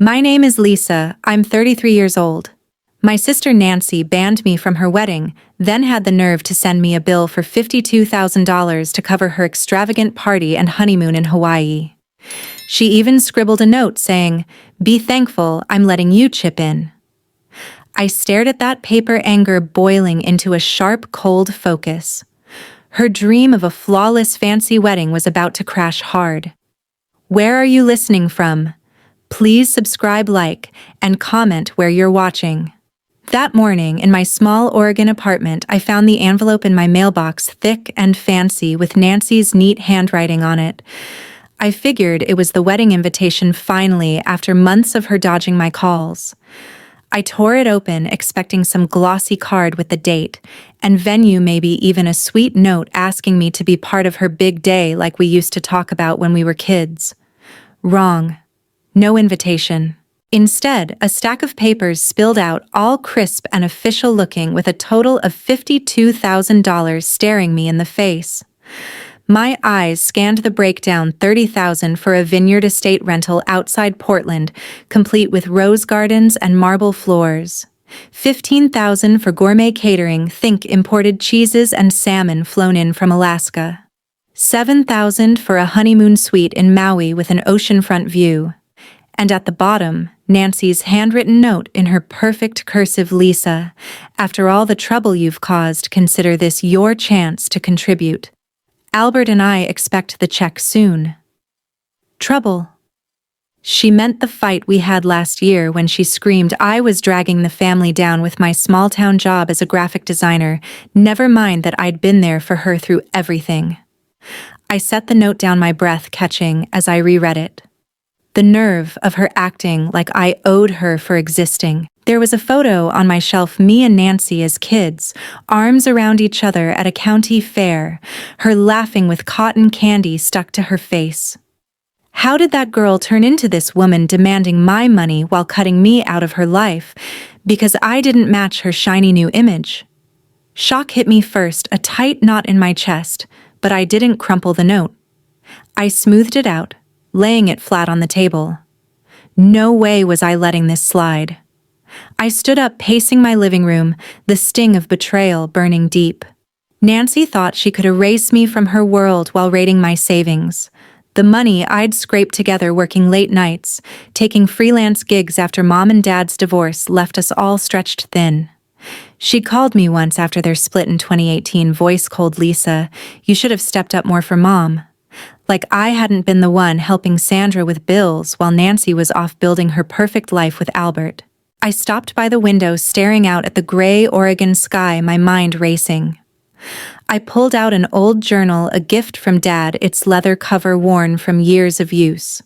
My name is Lisa. I'm 33 years old. My sister Nancy banned me from her wedding, then had the nerve to send me a bill for $52,000 to cover her extravagant party and honeymoon in Hawaii. She even scribbled a note saying, "Be thankful I'm letting you chip in." I stared at that paper, anger boiling into a sharp, cold focus. Her dream of a flawless fancy wedding was about to crash hard. Where are you listening from? Please subscribe, like, and comment where you're watching. That morning, in my small Oregon apartment, I found the envelope in my mailbox, thick and fancy, with Nancy's neat handwriting on it. I figured it was the wedding invitation finally, after months of her dodging my calls. I tore it open, expecting some glossy card with the date, and venue, maybe even a sweet note asking me to be part of her big day like we used to talk about when we were kids. Wrong. No invitation. Instead, a stack of papers spilled out, all crisp and official looking, with a total of $52,000 staring me in the face. My eyes scanned the breakdown: $30,000 for a vineyard estate rental outside Portland, complete with rose gardens and marble floors. $15,000 for gourmet catering, think imported cheeses and salmon flown in from Alaska. $7,000 for a honeymoon suite in Maui with an oceanfront view. And at the bottom, Nancy's handwritten note in her perfect cursive: "Lisa, after all the trouble you've caused, consider this your chance to contribute. Albert and I expect the check soon." Trouble. She meant the fight we had last year when she screamed I was dragging the family down with my small-town job as a graphic designer, never mind that I'd been there for her through everything. I set the note down, my breath catching as I reread it. The nerve of her acting like I owed her for existing. There was a photo on my shelf, me and Nancy as kids, arms around each other at a county fair, her laughing with cotton candy stuck to her face. How did that girl turn into this woman demanding my money while cutting me out of her life because I didn't match her shiny new image? Shock hit me first, a tight knot in my chest, but I didn't crumple the note. I smoothed it out, laying it flat on the table. No way was I letting this slide. I stood up, pacing my living room, the sting of betrayal burning deep. Nancy thought she could erase me from her world while raiding my savings. The money I'd scraped together working late nights, taking freelance gigs after Mom and Dad's divorce left us all stretched thin. She called me once after their split in 2018, voice cold: "Lisa, you should have stepped up more for Mom." Like I hadn't been the one helping Sandra with bills while Nancy was off building her perfect life with Albert. I stopped by the window, staring out at the gray Oregon sky, my mind racing. I pulled out an old journal, a gift from Dad, its leather cover worn from years of use.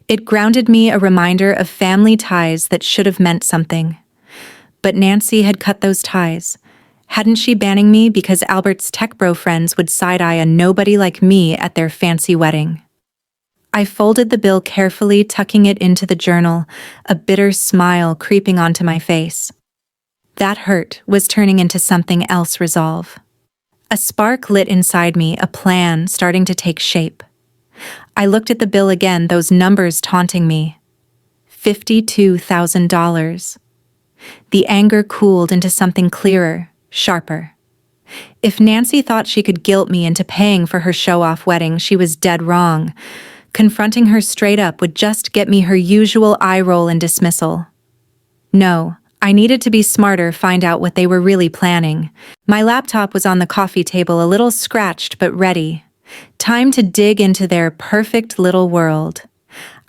It grounded me, a reminder of family ties that should have meant something. But Nancy had cut those ties. Hadn't she, banning me because Albert's tech bro friends would side-eye a nobody like me at their fancy wedding? I folded the bill carefully, tucking it into the journal, a bitter smile creeping onto my face. That hurt was turning into something else: resolve. A spark lit inside me, a plan starting to take shape. I looked at the bill again, those numbers taunting me. $52,000. The anger cooled into something clearer, sharper. If Nancy thought she could guilt me into paying for her show-off wedding, she was dead wrong. Confronting her straight up would just get me her usual eye roll and dismissal. No, I needed to be smarter, find out what they were really planning. My laptop was on the coffee table, a little scratched but ready. Time to dig into their perfect little world.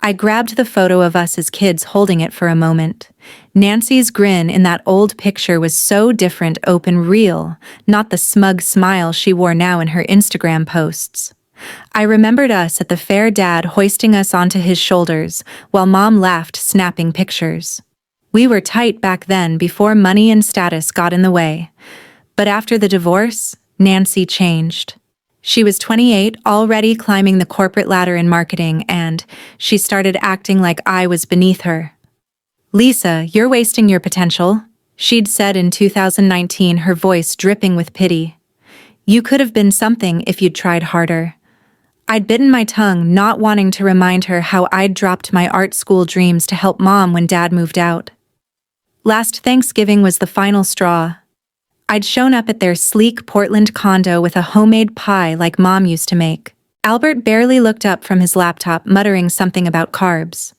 I grabbed the photo of us as kids, holding it for a moment. Nancy's grin in that old picture was so different, open, real, not the smug smile she wore now in her Instagram posts. I remembered us at the fair, Dad hoisting us onto his shoulders, while Mom laughed, snapping pictures. We were tight back then, before money and status got in the way. But after the divorce, Nancy changed. She was 28, already climbing the corporate ladder in marketing, and she started acting like I was beneath her. "Lisa, you're wasting your potential," she'd said in 2019, her voice dripping with pity. "You could have been something if you'd tried harder." I'd bitten my tongue, not wanting to remind her how I'd dropped my art school dreams to help Mom when Dad moved out. Last Thanksgiving was the final straw. I'd shown up at their sleek Portland condo with a homemade pie like Mom used to make. Albert barely looked up from his laptop, muttering something about carbs.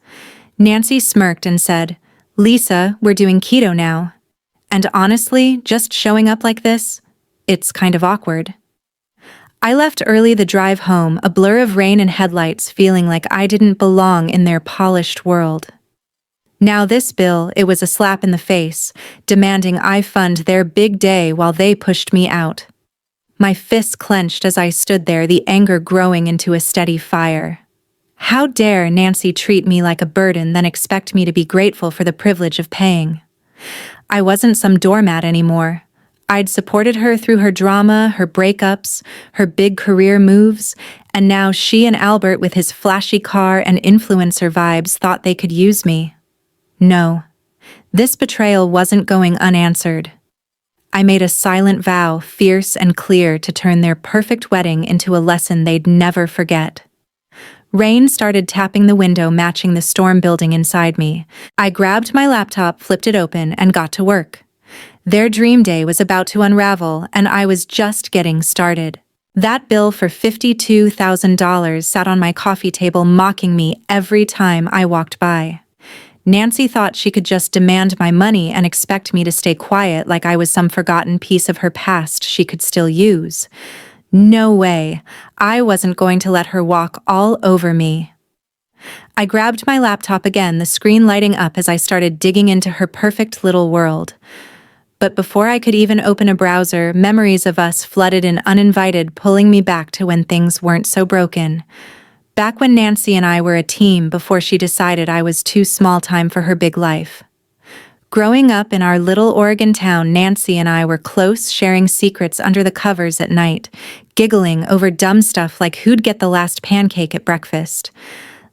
Nancy smirked and said, "Lisa, we're doing keto now. And honestly, just showing up like this, it's kind of awkward." I left early the drive home, a blur of rain and headlights, feeling like I didn't belong in their polished world. Now this bill, it was a slap in the face, demanding I fund their big day while they pushed me out. My fists clenched as I stood there, the anger growing into a steady fire. How dare Nancy treat me like a burden, then expect me to be grateful for the privilege of paying? I wasn't some doormat anymore. I'd supported her through her drama, her breakups, her big career moves, and now she and Albert, with his flashy car and influencer vibes, thought they could use me. No, this betrayal wasn't going unanswered. I made a silent vow, fierce and clear, to turn their perfect wedding into a lesson they'd never forget. Rain started tapping the window, matching the storm building inside me. I grabbed my laptop, flipped it open, and got to work. Their dream day was about to unravel, and I was just getting started. That bill for $52,000 sat on my coffee table, mocking me every time I walked by. Nancy thought she could just demand my money and expect me to stay quiet like I was some forgotten piece of her past she could still use. No way. I wasn't going to let her walk all over me. I grabbed my laptop again, the screen lighting up as I started digging into her perfect little world. But before I could even open a browser, memories of us flooded in uninvited, pulling me back to when things weren't so broken. Back when Nancy and I were a team before she decided I was too small time for her big life. Growing up in our little Oregon town, Nancy and I were close, sharing secrets under the covers at night, giggling over dumb stuff like who'd get the last pancake at breakfast.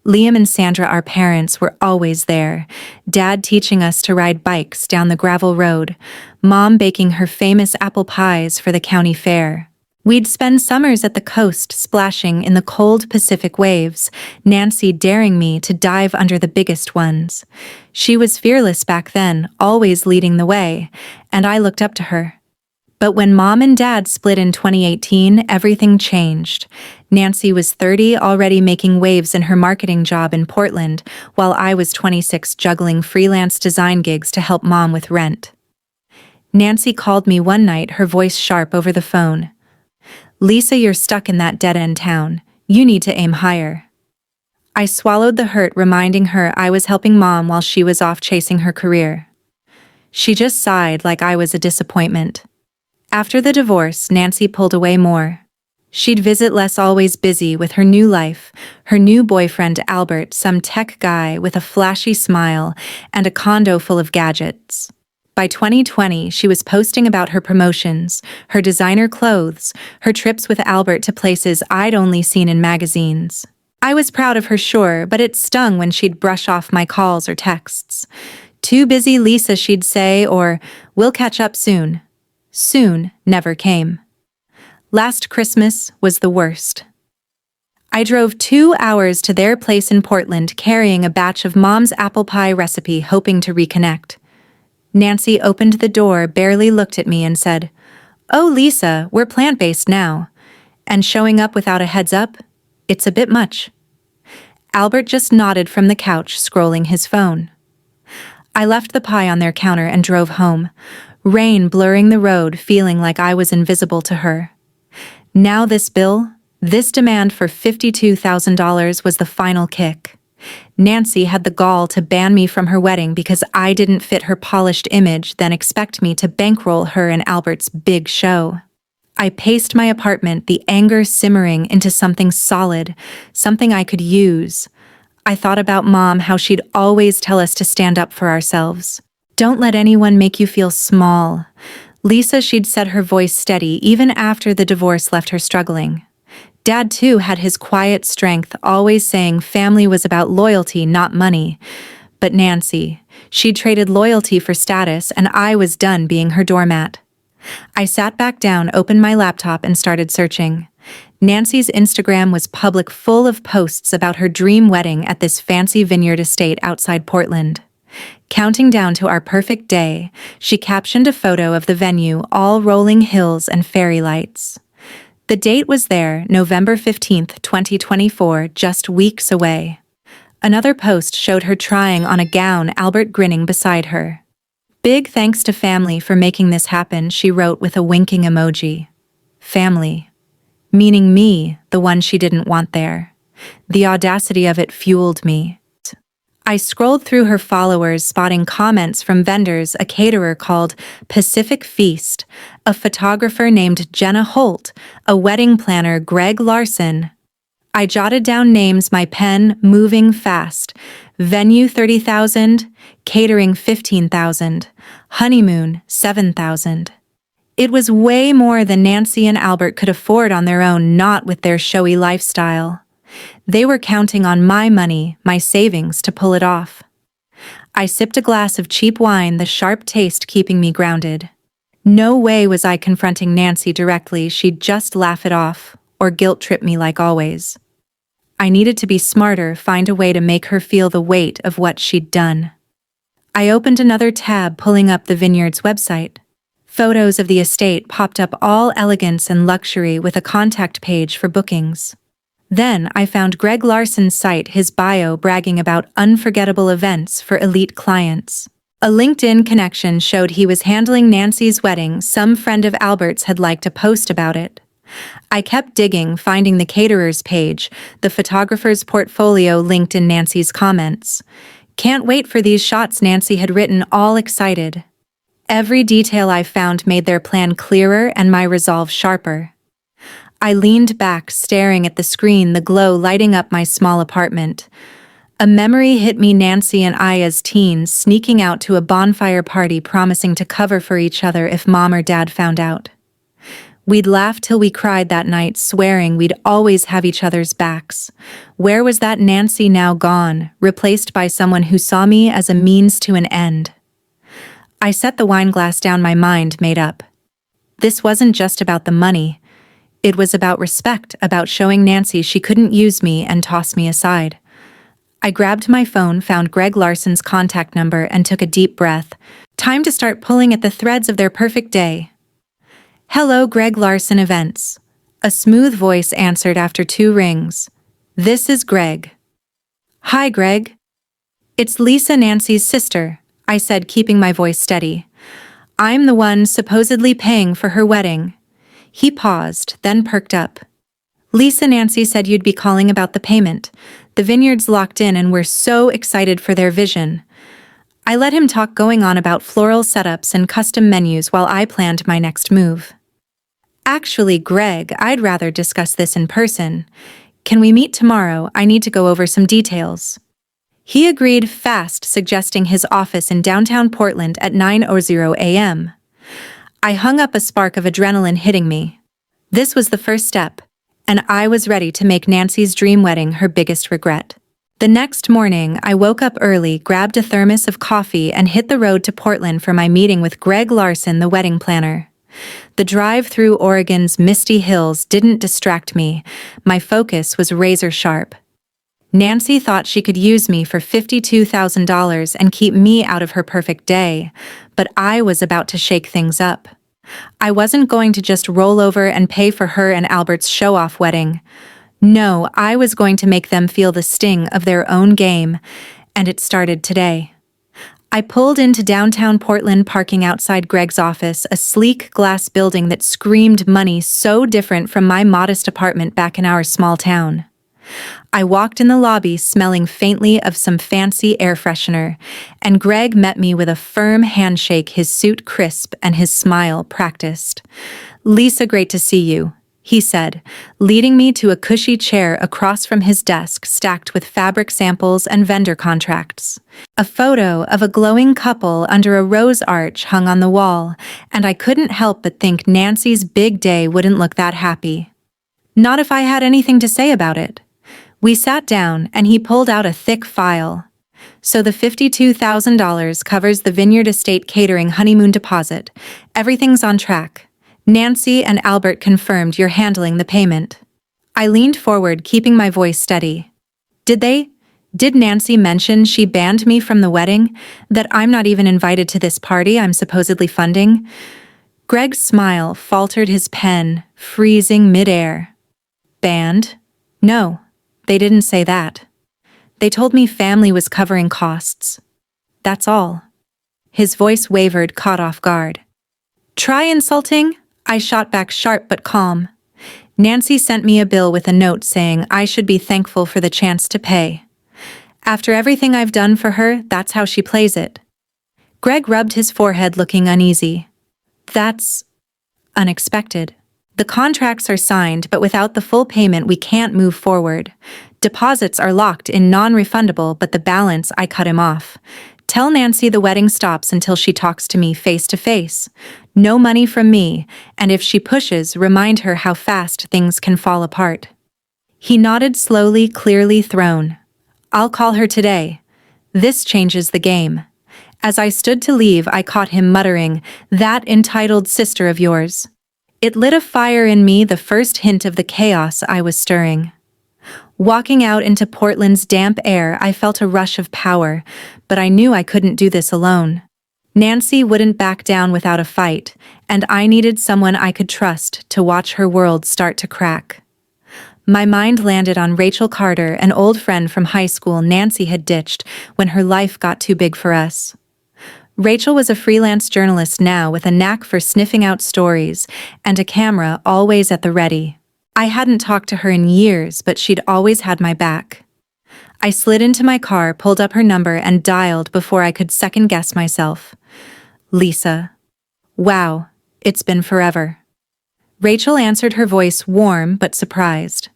Liam and Sandra, our parents, were always there, Dad teaching us to ride bikes down the gravel road, Mom baking her famous apple pies for the county fair. We'd spend summers at the coast, splashing in the cold Pacific waves, Nancy daring me to dive under the biggest ones. She was fearless back then, always leading the way, and I looked up to her. But when Mom and Dad split in 2018, everything changed. Nancy was 30, already making waves in her marketing job in Portland, while I was 26, juggling freelance design gigs to help Mom with rent. Nancy called me one night, her voice sharp over the phone. "Lisa, you're stuck in that dead-end town. You need to aim higher." I swallowed the hurt, reminding her I was helping Mom while she was off chasing her career. She just sighed like I was a disappointment. After the divorce, Nancy pulled away more. She'd visit less, always busy with her new life, her new boyfriend Albert, some tech guy with a flashy smile and a condo full of gadgets. By 2020, she was posting about her promotions, her designer clothes, her trips with Albert to places I'd only seen in magazines. I was proud of her, sure, but it stung when she'd brush off my calls or texts. "Too busy, Lisa," she'd say, or "We'll catch up soon." Soon never came. Last Christmas was the worst. I drove 2 hours to their place in Portland, carrying a batch of Mom's apple pie recipe, hoping to reconnect. Nancy opened the door, barely looked at me, and said, "Oh, Lisa, we're plant-based now." And showing up without a heads up? It's a bit much. Albert just nodded from the couch, scrolling his phone. I left the pie on their counter and drove home, rain blurring the road, feeling like I was invisible to her. Now this bill, this demand for $52,000 was the final kick. Nancy had the gall to ban me from her wedding because I didn't fit her polished image, then expect me to bankroll her and Albert's big show. I paced my apartment, the anger simmering into something solid, something I could use. I thought about Mom, how she'd always tell us to stand up for ourselves. "Don't let anyone make you feel small." Lisa, she'd said, her voice steady, even after the divorce left her struggling. Dad, too, had his quiet strength, always saying family was about loyalty, not money. But Nancy, she'd traded loyalty for status, and I was done being her doormat. I sat back down, opened my laptop, and started searching. Nancy's Instagram was public, full of posts about her dream wedding at this fancy vineyard estate outside Portland. Counting down to our perfect day, she captioned a photo of the venue, all rolling hills and fairy lights. The date was there, November 15th, 2024, just weeks away. Another post showed her trying on a gown, Albert grinning beside her. "Big thanks to family for making this happen," she wrote with a winking emoji. Family. Meaning me, the one she didn't want there. The audacity of it fueled me. I scrolled through her followers, spotting comments from vendors, a caterer called Pacific Feast, a photographer named Jenna Holt, a wedding planner, Greg Larson. I jotted down names, my pen moving fast. Venue 30,000, catering 15,000, honeymoon 7,000. It was way more than Nancy and Albert could afford on their own, not with their showy lifestyle. They were counting on my money, my savings, to pull it off. I sipped a glass of cheap wine, the sharp taste keeping me grounded. No way was I confronting Nancy directly. She'd just laugh it off, or guilt-trip me like always. I needed to be smarter, find a way to make her feel the weight of what she'd done. I opened another tab, pulling up the vineyard's website. Photos of the estate popped up, all elegance and luxury, with a contact page for bookings. Then I found Greg Larson's site, his bio bragging about unforgettable events for elite clients. A LinkedIn connection showed he was handling Nancy's wedding. Some friend of Albert's had liked a post about it. I kept digging, finding the caterer's page, the photographer's portfolio linked in Nancy's comments. "Can't wait for these shots," Nancy had written, all excited. Every detail I found made their plan clearer and my resolve sharper. I leaned back, staring at the screen, the glow lighting up my small apartment. A memory hit me, Nancy and I as teens, sneaking out to a bonfire party, promising to cover for each other if Mom or Dad found out. We'd laugh till we cried that night, swearing we'd always have each other's backs. Where was that Nancy now? Gone, replaced by someone who saw me as a means to an end. I set the wine glass down, my mind made up. This wasn't just about the money. It was about respect, about showing Nancy she couldn't use me and toss me aside. I grabbed my phone, found Greg Larson's contact number, and took a deep breath. Time to start pulling at the threads of their perfect day. "Hello, Greg Larson Events." A smooth voice answered after 2 rings. "This is Greg." "Hi, Greg." "It's Lisa, Nancy's sister," I said, keeping my voice steady. "I'm the one supposedly paying for her wedding." He paused, then perked up. "Lisa, Nancy said you'd be calling about the payment. The vineyard's locked in and we're so excited for their vision." I let him talk, going on about floral setups and custom menus while I planned my next move. "Actually, Greg, I'd rather discuss this in person. Can we meet tomorrow? I need to go over some details." He agreed fast, suggesting his office in downtown Portland at 9:00 a.m. I hung up, a spark of adrenaline hitting me. This was the first step, and I was ready to make Nancy's dream wedding her biggest regret. The next morning, I woke up early, grabbed a thermos of coffee, and hit the road to Portland for my meeting with Greg Larson, the wedding planner. The drive through Oregon's misty hills didn't distract me. My focus was razor sharp. Nancy thought she could use me for $52,000 and keep me out of her perfect day, but I was about to shake things up. I wasn't going to just roll over and pay for her and Albert's show-off wedding. No, I was going to make them feel the sting of their own game, and it started today. I pulled into downtown Portland, parking outside Greg's office, a sleek glass building that screamed money, so different from my modest apartment back in our small town. I walked in the lobby, smelling faintly of some fancy air freshener, and Greg met me with a firm handshake, his suit crisp and his smile practiced. "Lisa, great to see you," he said, leading me to a cushy chair across from his desk, stacked with fabric samples and vendor contracts. A photo of a glowing couple under a rose arch hung on the wall, and I couldn't help but think Nancy's big day wouldn't look that happy. Not if I had anything to say about it. We sat down, and he pulled out a thick file. "So the $52,000 covers the vineyard estate catering honeymoon deposit. Everything's on track. Nancy and Albert confirmed you're handling the payment. I leaned forward, keeping my voice steady. Did Nancy mention she banned me from the wedding? That I'm not even invited to this party I'm supposedly funding? Greg's smile faltered his pen, freezing midair. Banned? No, they didn't say that. They told me family was covering costs. That's all. His voice wavered, caught off guard. Try insulting? I shot back, sharp but calm. Nancy sent me a bill with a note saying I should be thankful for the chance to pay. After everything I've done for her, that's how she plays it. Greg rubbed his forehead, looking uneasy. That's unexpected. The contracts are signed, but without the full payment we can't move forward. Deposits are locked in, non-refundable, but the balance, I cut him off. Tell Nancy the wedding stops until she talks to me face to face. No money from me, and if she pushes, remind her how fast things can fall apart. He nodded slowly, clearly thrown. I'll call her today. This changes the game. As I stood to leave, I caught him muttering, "That entitled sister of yours." It lit a fire in me, the first hint of the chaos I was stirring. Walking out into Portland's damp air, I felt a rush of power, but I knew I couldn't do this alone. Nancy wouldn't back down without a fight, and I needed someone I could trust to watch her world start to crack. My mind landed on Rachel Carter, an old friend from high school Nancy had ditched when her life got too big for us. Rachel was a freelance journalist now, with a knack for sniffing out stories and a camera always at the ready. I hadn't talked to her in years, but she'd always had my back. I slid into my car, pulled up her number, and dialed before I could second-guess myself. Lisa. Wow, it's been forever. Rachel answered, her voice warm but surprised.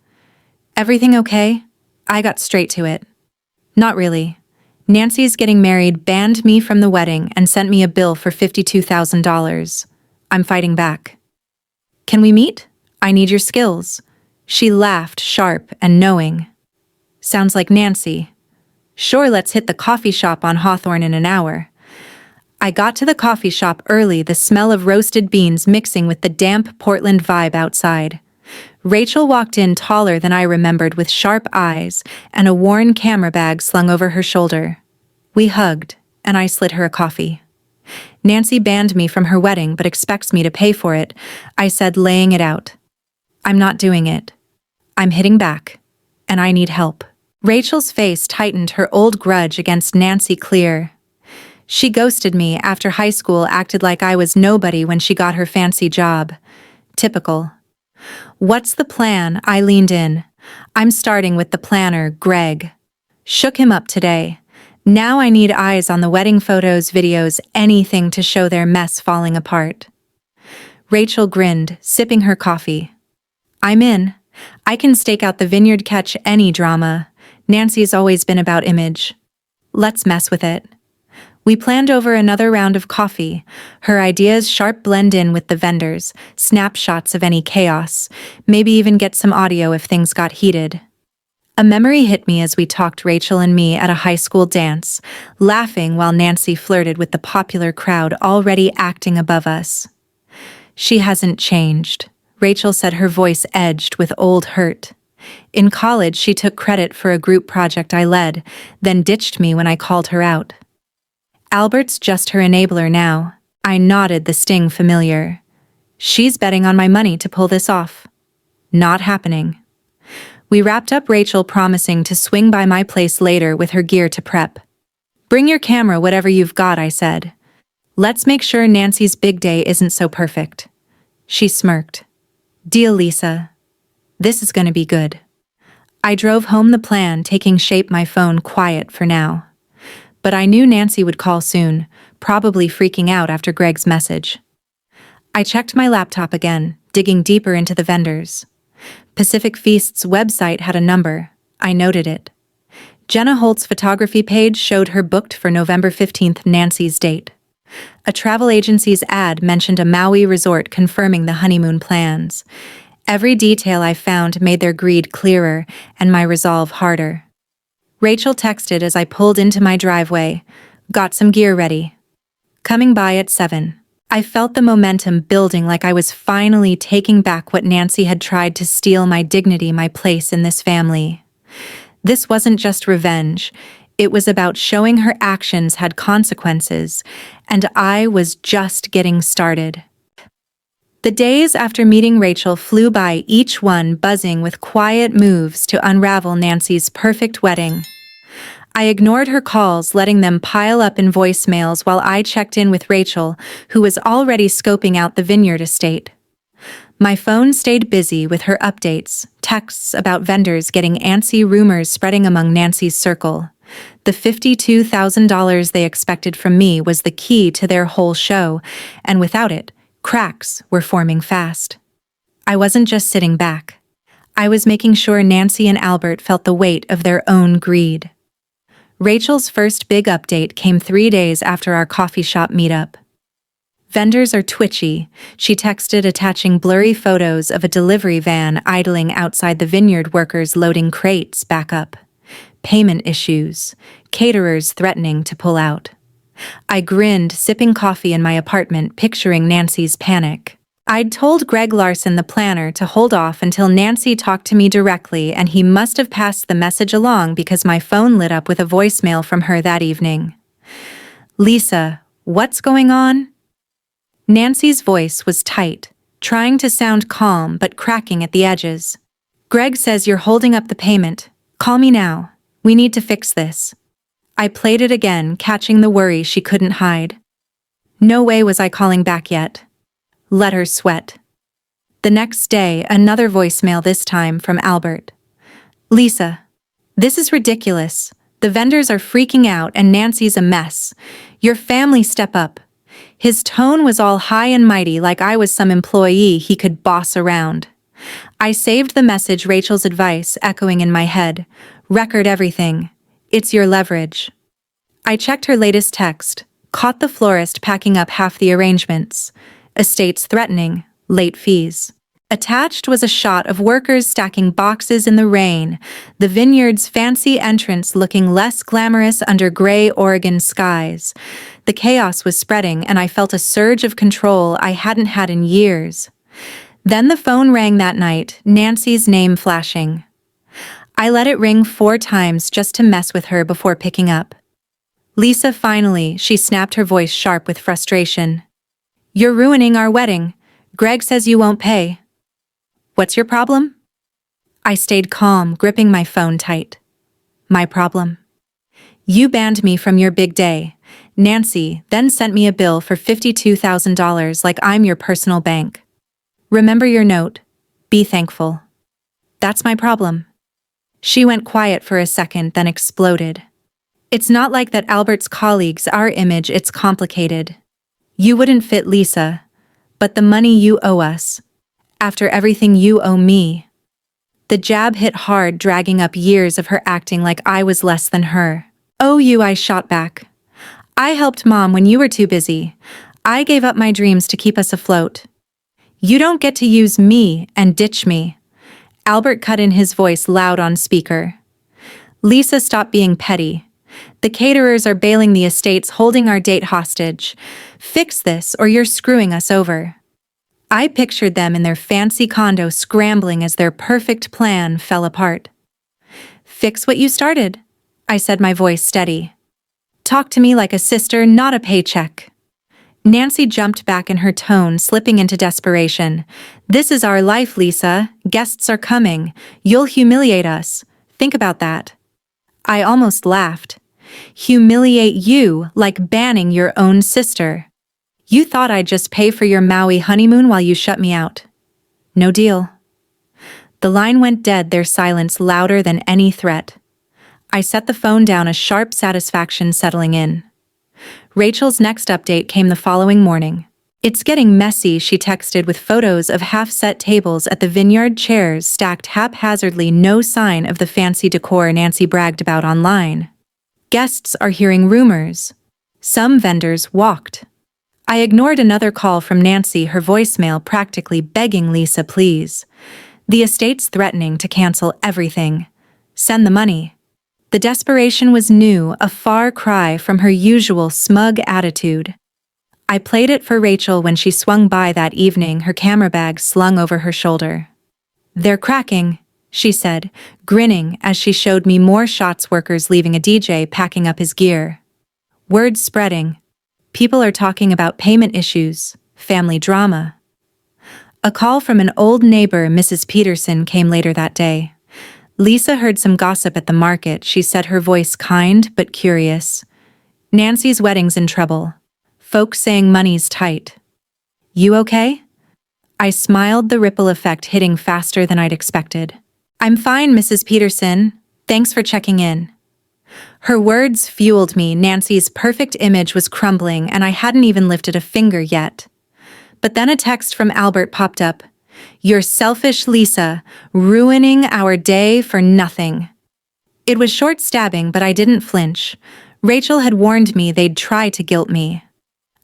Everything okay? I got straight to it. Not really. Nancy's getting married, banned me from the wedding, and sent me a bill for $52,000. I'm fighting back. Can we meet? I need your skills. She laughed, sharp and knowing. Sounds like Nancy. Sure, let's hit the coffee shop on Hawthorne in an hour. I got to the coffee shop early, the smell of roasted beans mixing with the damp Portland vibe outside. Rachel walked in, taller than I remembered, with sharp eyes and a worn camera bag slung over her shoulder. We hugged, and I slid her a coffee. Nancy banned me from her wedding but expects me to pay for it, I said, laying it out. I'm not doing it. I'm hitting back, and I need help. Rachel's face tightened, her old grudge against Nancy clear. She ghosted me after high school, acted like I was nobody when she got her fancy job. Typical. What's the plan? I leaned in. I'm starting with the planner, Greg. Shook him up today. Now I need eyes on the wedding photos, videos, anything to show their mess falling apart. Rachel grinned, sipping her coffee. I'm in. I can stake out the vineyard, catch any drama. Nancy's always been about image. Let's mess with it. We planned over another round of coffee, her ideas sharp, blend in with the vendors, snapshots of any chaos, maybe even get some audio if things got heated. A memory hit me as we talked, Rachel and me at a high school dance, laughing while Nancy flirted with the popular crowd already acting above us. She hasn't changed, Rachel said, her voice edged with old hurt. In college, she took credit for a group project I led, then ditched me when I called her out. Albert's just her enabler now. I nodded, the sting familiar. She's betting on my money to pull this off. Not happening. We wrapped up, Rachel promising to swing by my place later with her gear to prep. Bring your camera, whatever you've got, I said. Let's make sure Nancy's big day isn't so perfect. She smirked. Deal, Lisa. This is gonna be good. I drove home, the plan taking shape, my phone quiet for now. But I knew Nancy would call soon, probably freaking out after Greg's message. I checked my laptop again, digging deeper into the vendors. Pacific Feast's website had a number. I noted it. Jenna Holt's photography page showed her booked for November 15th, Nancy's date. A travel agency's ad mentioned a Maui resort confirming the honeymoon plans. Every detail I found made their greed clearer and my resolve harder. Rachel texted as I pulled into my driveway. Got some gear ready. Coming by at 7. I felt the momentum building, like I was finally taking back what Nancy had tried to steal: my dignity, my place in this family. This wasn't just revenge. It was about showing her actions had consequences, and I was just getting started. The days after meeting Rachel flew by, each one buzzing with quiet moves to unravel Nancy's perfect wedding. I ignored her calls, letting them pile up in voicemails while I checked in with Rachel, who was already scoping out the vineyard estate. My phone stayed busy with her updates, texts about vendors getting antsy, rumors spreading among Nancy's circle. The $52,000 they expected from me was the key to their whole show, and without it, cracks were forming fast. I wasn't just sitting back. I was making sure Nancy and Albert felt the weight of their own greed. Rachel's first big update came 3 days after our coffee shop meetup. "Vendors are twitchy," she texted, attaching blurry photos of a delivery van idling outside the vineyard, workers loading crates back up. "Payment issues, caterers threatening to pull out." I grinned, sipping coffee in my apartment, picturing Nancy's panic. I'd told Greg Larson, the planner, to hold off until Nancy talked to me directly, and he must have passed the message along because my phone lit up with a voicemail from her that evening. "Lisa, what's going on?" Nancy's voice was tight, trying to sound calm but cracking at the edges. "Greg says you're holding up the payment. Call me now. We need to fix this." I played it again, catching the worry she couldn't hide. No way was I calling back yet. Let her sweat. The next day, another voicemail, this time from Albert. "Lisa, this is ridiculous. The vendors are freaking out and Nancy's a mess. Your family step up." His tone was all high and mighty, like I was some employee he could boss around. I saved the message, Rachel's advice echoing in my head. "Record everything. It's your leverage." I checked her latest text, caught the florist packing up half the arrangements. Estates threatening, late fees. Attached was a shot of workers stacking boxes in the rain, the vineyard's fancy entrance looking less glamorous under gray Oregon skies. The chaos was spreading, and I felt a surge of control I hadn't had in years. Then the phone rang that night, Nancy's name flashing. I let it ring 4 times just to mess with her before picking up. "Lisa, finally," she snapped, her voice sharp with frustration. "You're ruining our wedding. Greg says you won't pay." "What's your problem?" I stayed calm, gripping my phone tight. "My problem? You banned me from your big day. Nancy then sent me a bill for $52,000 like I'm your personal bank. Remember your note. Be thankful. That's my problem." She went quiet for a second, then exploded. "It's not like that, Albert's colleagues, our image, it's complicated. You wouldn't fit, Lisa. But the money you owe us. After everything you owe me." The jab hit hard, dragging up years of her acting like I was less than her. "Oh, you," I shot back. "I helped Mom when you were too busy. I gave up my dreams to keep us afloat. You don't get to use me and ditch me." Albert cut in, his voice loud on speaker. "Lisa, stop being petty. The caterers are bailing the estates, holding our date hostage. Fix this or you're screwing us over." I pictured them in their fancy condo, scrambling as their perfect plan fell apart. "Fix what you started," I said, my voice steady. "Talk to me like a sister, not a paycheck." Nancy jumped back in her tone, slipping into desperation. "This is our life, Lisa. Guests are coming. You'll humiliate us. Think about that." I almost laughed. "Humiliate you, like banning your own sister. You thought I'd just pay for your Maui honeymoon while you shut me out. No deal." The line went dead, their silence louder than any threat. I set the phone down, a sharp satisfaction settling in. Rachel's next update came the following morning. "It's getting messy," she texted, with photos of half-set tables at the vineyard, chairs stacked haphazardly, no sign of the fancy decor Nancy bragged about online. "Guests are hearing rumors. Some vendors walked." I ignored another call from Nancy, her voicemail practically begging, "Lisa, please. The estate's threatening to cancel everything. Send the money." The desperation was new, a far cry from her usual smug attitude. I played it for Rachel when she swung by that evening, her camera bag slung over her shoulder. "They're cracking," she said, grinning as she showed me more shots, workers leaving, a DJ packing up his gear. Word spreading. People are talking about payment issues, family drama. A call from an old neighbor, Mrs. Peterson, came later that day. Lisa heard some gossip at the market, she said, her voice kind but curious. "Nancy's wedding's in trouble. Folks saying money's tight. You okay?" I smiled, the ripple effect hitting faster than I'd expected. "I'm fine, Mrs. Peterson. Thanks for checking in." Her words fueled me. Nancy's perfect image was crumbling, and I hadn't even lifted a finger yet. But then a text from Albert popped up. "You're selfish, Lisa, ruining our day for nothing." It was short, stabbing, but I didn't flinch. Rachel had warned me they'd try to guilt me.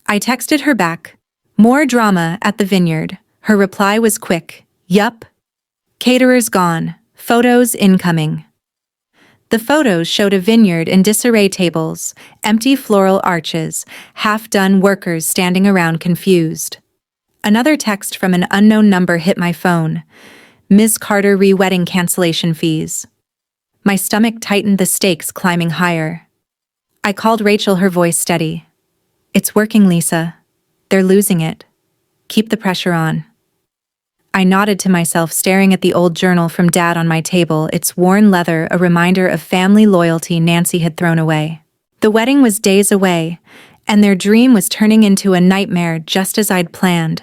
I texted her back. "More drama at the vineyard." Her reply was quick. "Yup. Caterers gone. Photos incoming." The photos showed a vineyard in disarray, tables, empty floral arches, half-done, workers standing around confused. Another text from an unknown number hit my phone. "Ms. Carter, re-wedding cancellation fees." My stomach tightened, the stakes climbing higher. I called Rachel, her voice steady. "It's working, Lisa. They're losing it. Keep the pressure on." I nodded to myself, staring at the old journal from Dad on my table, its worn leather a reminder of family loyalty Nancy had thrown away. The wedding was days away, and their dream was turning into a nightmare, just as I'd planned.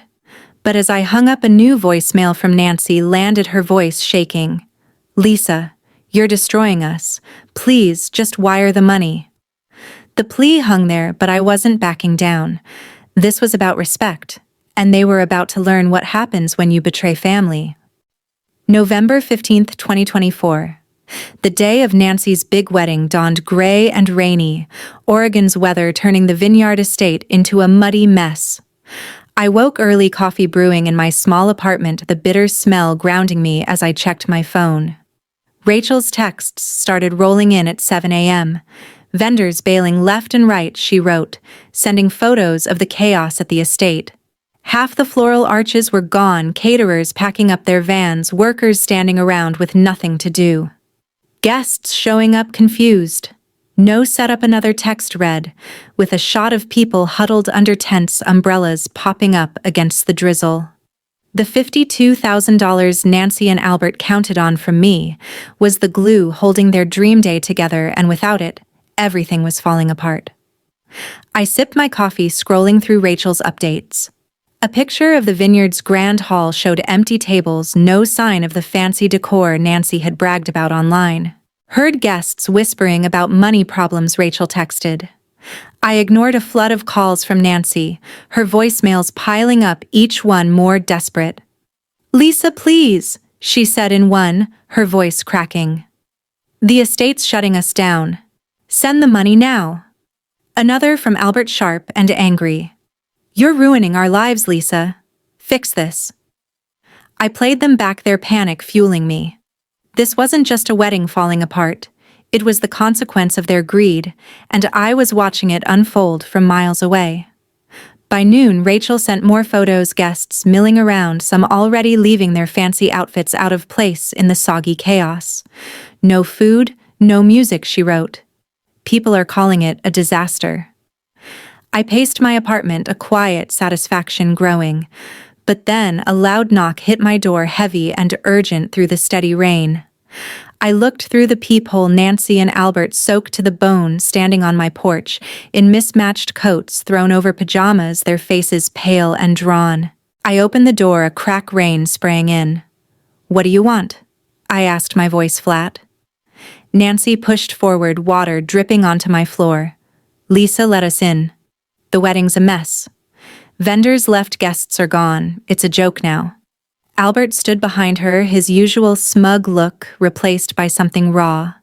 But as I hung up, a new voicemail from Nancy landed, her voice shaking. "Lisa, you're destroying us. Please, just wire the money." The plea hung there, but I wasn't backing down. This was about respect, and they were about to learn what happens when you betray family. November 15th, 2024. The day of Nancy's big wedding dawned gray and rainy, Oregon's weather turning the vineyard estate into a muddy mess. I woke early, coffee brewing in my small apartment, the bitter smell grounding me as I checked my phone. Rachel's texts started rolling in at 7 a.m. "Vendors bailing left and right," she wrote, sending photos of the chaos at the estate. Half the floral arches were gone, caterers packing up their vans, workers standing around with nothing to do. Guests showing up confused. "No setup," another text read, with a shot of people huddled under tents, umbrellas popping up against the drizzle. The $52,000 Nancy and Albert counted on from me was the glue holding their dream day together, and without it, everything was falling apart. I sipped my coffee, scrolling through Rachel's updates. A picture of the vineyard's grand hall showed empty tables, no sign of the fancy decor Nancy had bragged about online. "Heard guests whispering about money problems," Rachel texted. I ignored a flood of calls from Nancy, her voicemails piling up, each one more desperate. "Lisa, please," she said in one, her voice cracking. "The estate's shutting us down. Send the money now." Another from Albert, sharp and angry. "You're ruining our lives, Lisa. Fix this." I played them back, their panic fueling me. This wasn't just a wedding falling apart. It was the consequence of their greed, and I was watching it unfold from miles away. By noon, Rachel sent more photos, guests milling around, some already leaving their fancy outfits out of place in the soggy chaos. "No food, no music," she wrote. "People are calling it a disaster." I paced my apartment, a quiet satisfaction growing. But then a loud knock hit my door, heavy and urgent through the steady rain. I looked through the peephole, Nancy and Albert, soaked to the bone, standing on my porch, in mismatched coats thrown over pajamas, their faces pale and drawn. I opened the door, a crack, rain spraying in. "What do you want?" I asked, my voice flat. Nancy pushed forward, water dripping onto my floor. "Lisa, let us in. The wedding's a mess. Vendors left, guests are gone. It's a joke now." Albert stood behind her, his usual smug look replaced by something raw.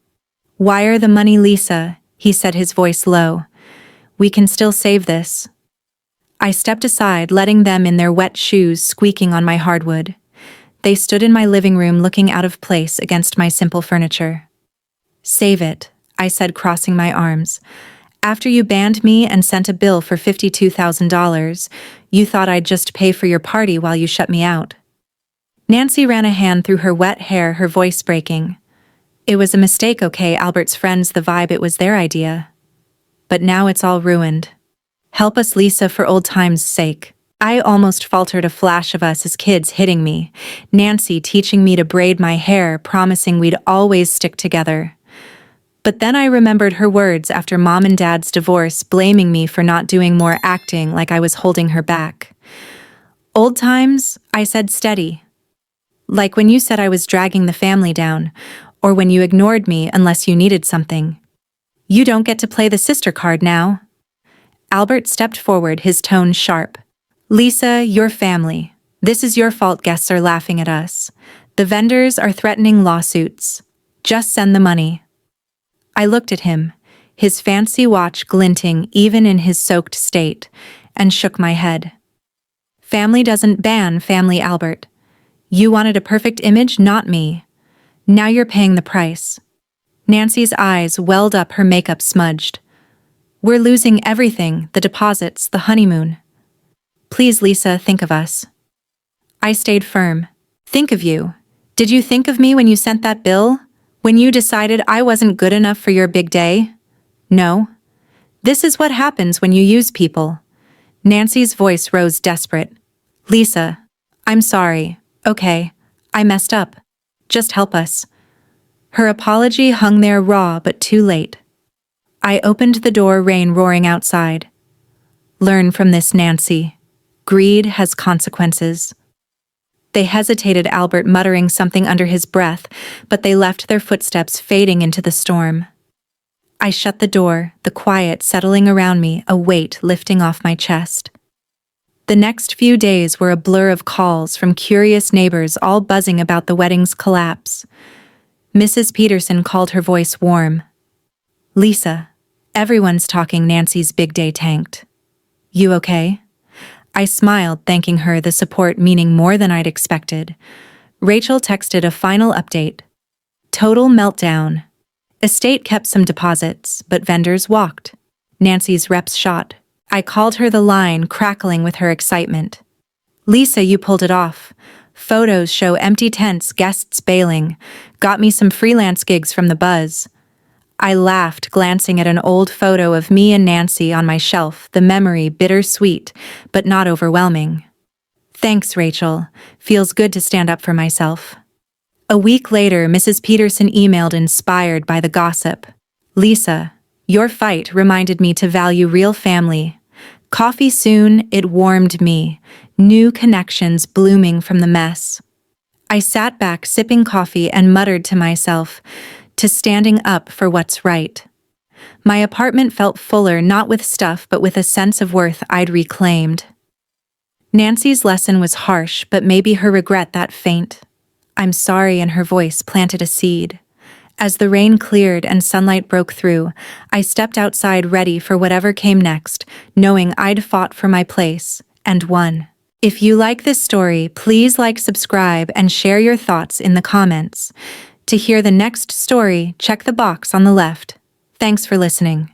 "Wire the money, Lisa," he said, his voice low. "We can still save this." I stepped aside, letting them in, their wet shoes squeaking on my hardwood. They stood in my living room, looking out of place against my simple furniture. "Save it," I said, crossing my arms. After you banned me and sent a bill for $52,000, you thought I'd just pay for your party while you shut me out. Nancy ran a hand through her wet hair, her voice breaking. It was a mistake, okay, Albert's friends, the vibe, it was their idea. But now it's all ruined. Help us, Lisa, for old times' sake. I almost faltered, a flash of us as kids hitting me. Nancy teaching me to braid my hair, promising we'd always stick together. But then I remembered her words after Mom and Dad's divorce, blaming me for not doing more, acting like I was holding her back. Old times, I said, steady. Like when you said I was dragging the family down, or when you ignored me unless you needed something. You don't get to play the sister card now. Albert stepped forward, his tone sharp. Lisa, your family. This is your fault. Guests are laughing at us. The vendors are threatening lawsuits. Just send the money. I looked at him, his fancy watch glinting even in his soaked state, and shook my head. Family doesn't ban family, Albert. You wanted a perfect image, not me. Now you're paying the price. Nancy's eyes welled up, her makeup smudged. We're losing everything, the deposits, the honeymoon. Please, Lisa, think of us. I stayed firm. Think of you. Did you think of me when you sent that bill? When you decided I wasn't good enough for your big day? No. This is what happens when you use people. Nancy's voice rose desperate. Lisa, I'm sorry. Okay, I messed up. Just help us. Her apology hung there raw but too late. I opened the door, rain roaring outside. Learn from this, Nancy. Greed has consequences. They hesitated, Albert muttering something under his breath, but they left their footsteps fading into the storm. I shut the door, the quiet settling around me, a weight lifting off my chest. The next few days were a blur of calls from curious neighbors, all buzzing about the wedding's collapse. Mrs. Peterson called, her voice warm. Lisa, everyone's talking. Nancy's big day tanked. You okay? I smiled, thanking her, the support meaning more than I'd expected. Rachel texted a final update. Total meltdown. Estate kept some deposits, but vendors walked. Nancy's reps shot. I called her, the line crackling with her excitement. Lisa, you pulled it off. Photos show empty tents, guests bailing. Got me some freelance gigs from the buzz. I laughed, glancing at an old photo of me and Nancy on my shelf, the memory bittersweet, but not overwhelming. Thanks, Rachel. Feels good to stand up for myself. A week later, Mrs. Peterson emailed, inspired by the gossip. Lisa, your fight reminded me to value real family. Coffee soon, it warmed me. New connections blooming from the mess. I sat back, sipping coffee, and muttered to myself, to standing up for what's right. My apartment felt fuller, not with stuff but with a sense of worth I'd reclaimed. Nancy's lesson was harsh, but maybe her regret that faint. I'm sorry, and her voice planted a seed. As the rain cleared and sunlight broke through, I stepped outside, ready for whatever came next, knowing I'd fought for my place, and won. If you like this story, please like, subscribe, and share your thoughts in the comments. To hear the next story, check the box on the left. Thanks for listening.